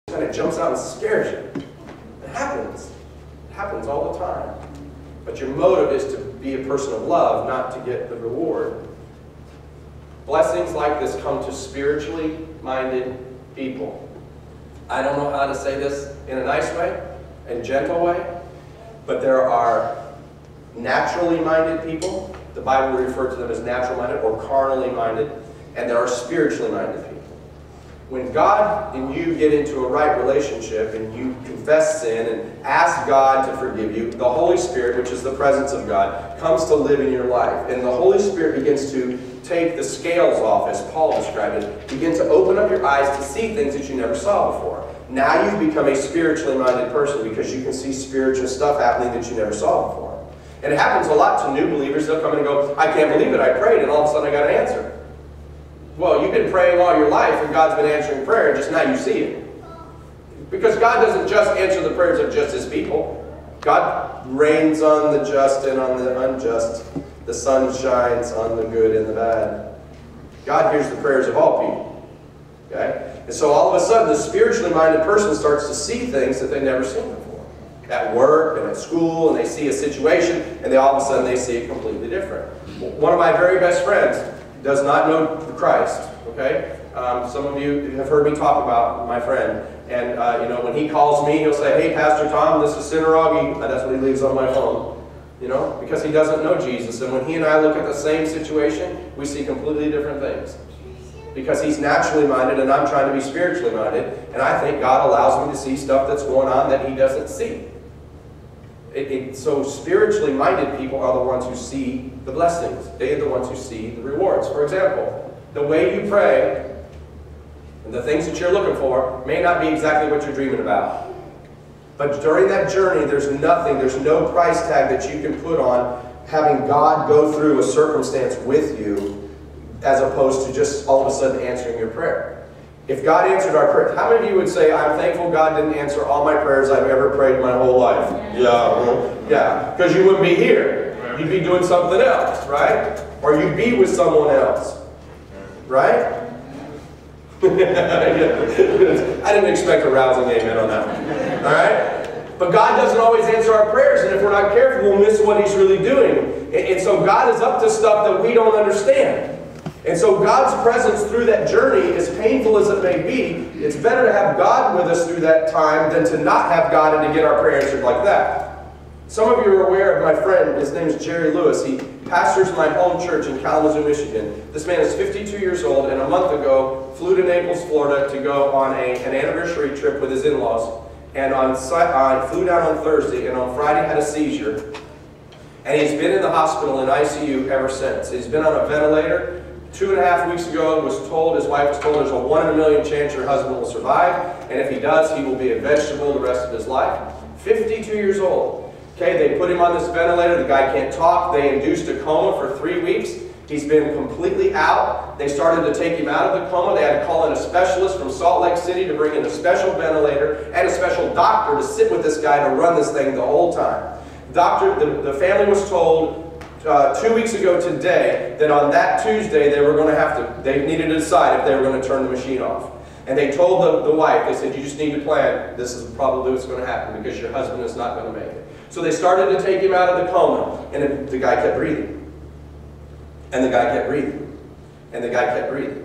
kind of jumps out and scares you. It happens. It happens all the time. But your motive is to be a person of love, not to get the reward. Blessings like this come to spiritually minded people. I don't know how to say this in a nice way, in a gentle way, but there are naturally minded people. The Bible refers to them as natural minded or carnally minded, and there are spiritually minded people. When God and you get into a right relationship and you confess sin and ask God to forgive you, the Holy Spirit, which is the presence of God, comes to live in your life. And the Holy Spirit begins to take the scales off, as Paul described it, begin to open up your eyes to see things that you never saw before. Now you've become a spiritually minded person because you can see spiritual stuff happening that you never saw before. And it happens a lot to new believers. They'll come in and go, I can't believe it, I prayed, and all of a sudden I got an answer. Well, you've been praying all your life, and God's been answering prayer, and just now you see it. Because God doesn't just answer the prayers of just His people. God rains on the just and on the unjust. The sun shines on the good and the bad. God hears the prayers of all people. Okay? And so all of a sudden, the spiritually minded person starts to see things that they've never seen before. At work and at school, and they see a situation, and all of a sudden they see it completely different. One of my very best friends does not know Christ, okay? Some of you have heard me talk about my friend. And, you know, when he calls me, he'll say, hey, Pastor Tom, this is Sinner Augie. That's what he leaves on my phone, you know, because he doesn't know Jesus. And when he and I look at the same situation, we see completely different things. Because he's naturally minded and I'm trying to be spiritually minded. And I think God allows me to see stuff that's going on that he doesn't see. So spiritually minded people are the ones who see the blessings. They are the ones who see the rewards. For example, the way you pray and the things that you're looking for may not be exactly what you're dreaming about. But during that journey, there's no price tag that you can put on having God go through a circumstance with you as opposed to just all of a sudden answering your prayer. If God answered our prayer, how many of you would say, I'm thankful God didn't answer all my prayers I've ever prayed my whole life? Yeah, because you wouldn't be here. You'd be doing something else, right? Or you'd be with someone else, right? I didn't expect a rousing amen on that one, all right? But God doesn't always answer our prayers, and if we're not careful, we'll miss what He's really doing. And so God is up to stuff that we don't understand. And so God's presence through that journey, as painful as it may be, it's better to have God with us through that time than to not have God and to get our prayer answered like that. Some of you are aware of my friend. His name is Jerry Lewis. He pastors my home church in Kalamazoo, Michigan. This man is 52 years old and a month ago flew to Naples, Florida to go on an anniversary trip with his in-laws. And flew down on Thursday and on Friday had a seizure. And he's been in the hospital in ICU ever since. He's been on a ventilator. 2.5 weeks ago, his wife was told there's a 1 in a million chance your husband will survive, and if he does, he will be a vegetable the rest of his life. 52 years old. Okay, they put him on this ventilator. The guy can't talk. They induced a coma for 3 weeks. He's been completely out. They started to take him out of the coma. They had to call in a specialist from Salt Lake City to bring in a special ventilator and a special doctor to sit with this guy to run this thing the whole time. The family was told 2 weeks ago today that on that Tuesday they needed to decide if they were going to turn the machine off. And they told the wife, they said, you just need to plan, this is probably what's going to happen because your husband is not going to make it. So they started to take him out of the coma, and the guy kept breathing. And the guy kept breathing. And the guy kept breathing.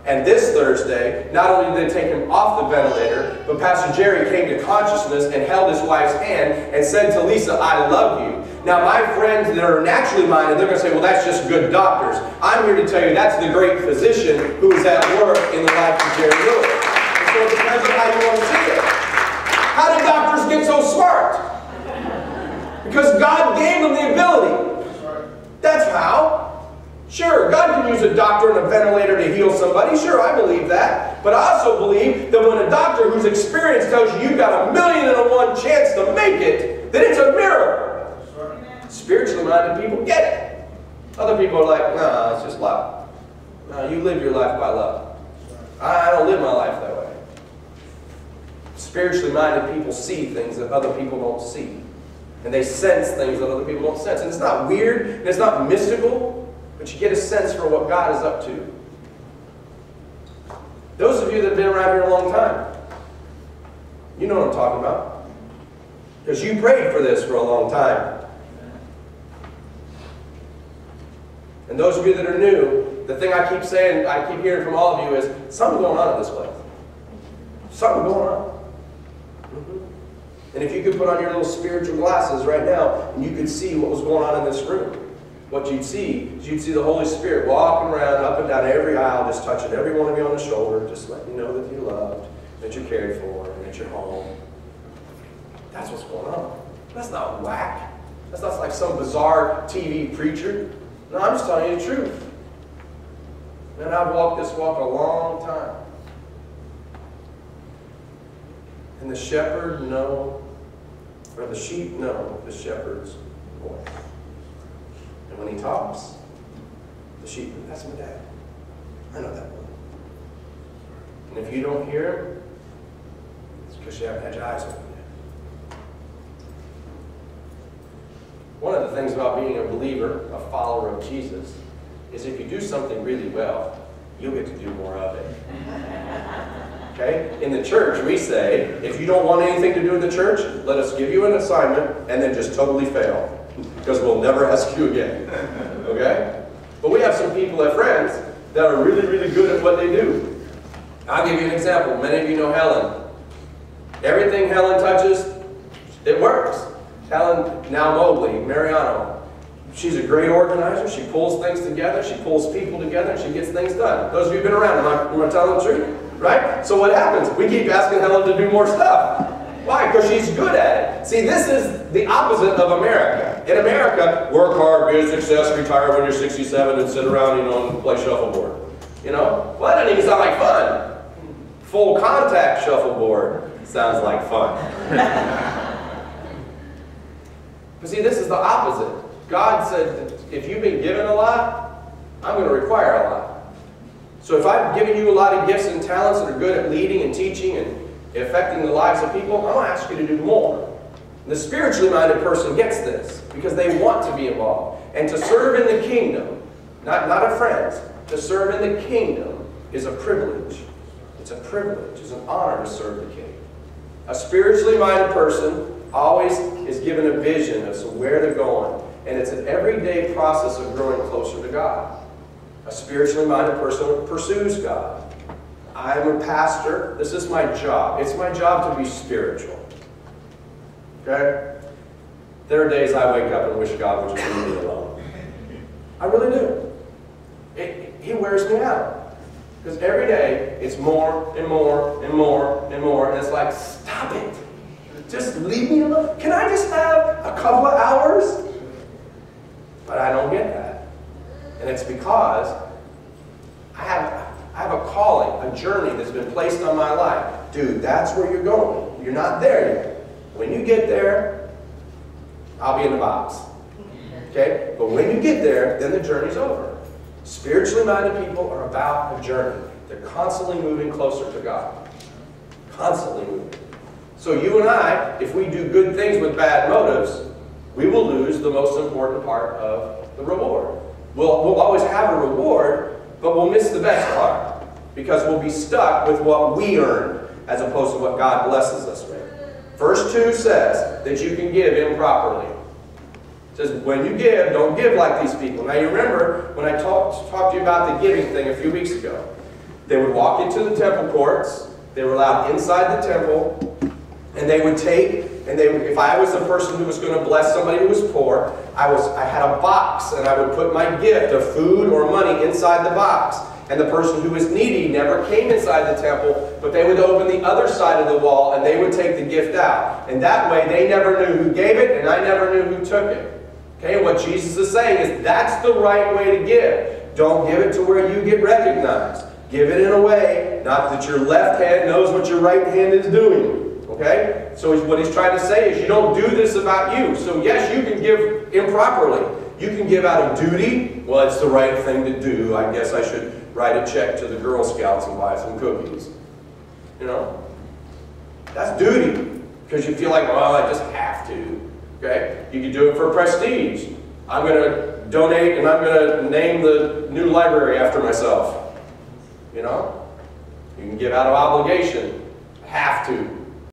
And this Thursday, not only did they take him off the ventilator, but Pastor Jerry came to consciousness and held his wife's hand and said to Lisa, I love you. Now my friends that are naturally minded, they're going to say, well, that's just good doctors. I'm here to tell you that's the great physician who is at work in the life of Jerry Lewis. And so it depends on how you want to see it. How did doctors get so smart? Because God gave them the ability. That's how. Sure, God can use a doctor and a ventilator to heal somebody. Sure, I believe that. But I also believe that when a doctor who's experienced tells you you've got a 1,000,001 chance to make it, that it's a miracle. Spiritually minded people get it. Other people are like, nah, it's just love. No, you live your life by love. I don't live my life that way. Spiritually minded people see things that other people don't see. And they sense things that other people don't sense. And it's not weird, and it's not mystical. But you get a sense for what God is up to. Those of you that have been around here a long time, You know what I'm talking about. Because you prayed for this for a long time. And those of you that are new, the thing I keep saying, I keep hearing from all of you is, something's going on in this place. Something's going on. And if you could put on your little spiritual glasses right now, and you could see what was going on in this room, what you'd see is you'd see the Holy Spirit walking around up and down every aisle, just touching every one of you on the shoulder, just letting you know that you're loved, that you're cared for, and that you're home. That's what's going on. That's not whack. That's not like some bizarre TV preacher. No, I'm just telling you the truth. Man, I've walked this walk a long time. And the shepherd know, or the sheep know the shepherd's voice. And when he talks, the sheep, that's my dad. I know that one. And if you don't hear him, it's because you haven't had your eyes open yet. One of the things about being a believer, a follower of Jesus, is if you do something really well, you'll get to do more of it. Okay? In the church, we say, if you don't want anything to do in the church, let us give you an assignment and then just totally fail. Because we'll never ask you again. Okay? But we have some people that friends that are really, really good at what they do. I'll give you an example. Many of you know Helen. Everything Helen touches, it works. Helen, now Mobley, Mariano. She's a great organizer. She pulls things together. She pulls people together, and she gets things done. Those of you who've been around, am I telling the truth? Right? So what happens? We keep asking Helen to do more stuff. Why? Because she's good at it. See, this is the opposite of America. In America, work hard, be a success, retire when you're 67, and sit around, and play shuffleboard. Well, that doesn't even sound like fun. Full contact shuffleboard sounds like fun. But see, this is the opposite. God said, if you've been given a lot, I'm going to require a lot. So if I've given you a lot of gifts and talents that are good at leading and teaching and affecting the lives of people, I'm going to ask you to do more. The spiritually minded person gets this because they want to be involved. And to serve in the kingdom, not a friend, to serve in the kingdom is a privilege. It's a privilege. It's an honor to serve the King. A spiritually minded person always is given a vision as to where they're going. And it's an everyday process of growing closer to God. A spiritually minded person pursues God. I'm a pastor. This is my job. It's my job to be spiritual. Okay? There are days I wake up and wish God would just leave me alone. I really do. He wears me out. Because every day, it's more and more and more and more. And it's like, stop it. Just leave me alone. Can I just have a couple of hours? But I don't get that. And it's because I have a calling, a journey that's been placed on my life. Dude, that's where you're going. You're not there yet. When you get there, I'll be in the box. Okay? But when you get there, then the journey's over. Spiritually minded people are about a journey. They're constantly moving closer to God. Constantly moving. So you and I, if we do good things with bad motives, we will lose the most important part of the reward. We'll always have a reward, but we'll miss the best part because we'll be stuck with what we earned as opposed to what God blesses us with. Verse 2 says that you can give improperly. It says, when you give, don't give like these people. Now you remember when I talked to you about the giving thing a few weeks ago. They would walk into the temple courts. They were allowed inside the temple. And they would take, and if I was the person who was going to bless somebody who was poor, I had a box, and I would put my gift of food or money inside the box. And the person who was needy never came inside the temple, but they would open the other side of the wall, and they would take the gift out. And that way, they never knew who gave it, and I never knew who took it. Okay, what Jesus is saying is that's the right way to give. Don't give it to where you get recognized. Give it in a way, not that your left hand knows what your right hand is doing. Okay? So what he's trying to say is you don't do this about you. So yes, you can give improperly. You can give out of duty. Well, it's the right thing to do. I guess I should write a check to the Girl Scouts and buy some cookies. That's duty. Because you feel like, well, I just have to. Okay? You can do it for prestige. I'm going to donate and I'm going to name the new library after myself. You can give out of obligation. I have to.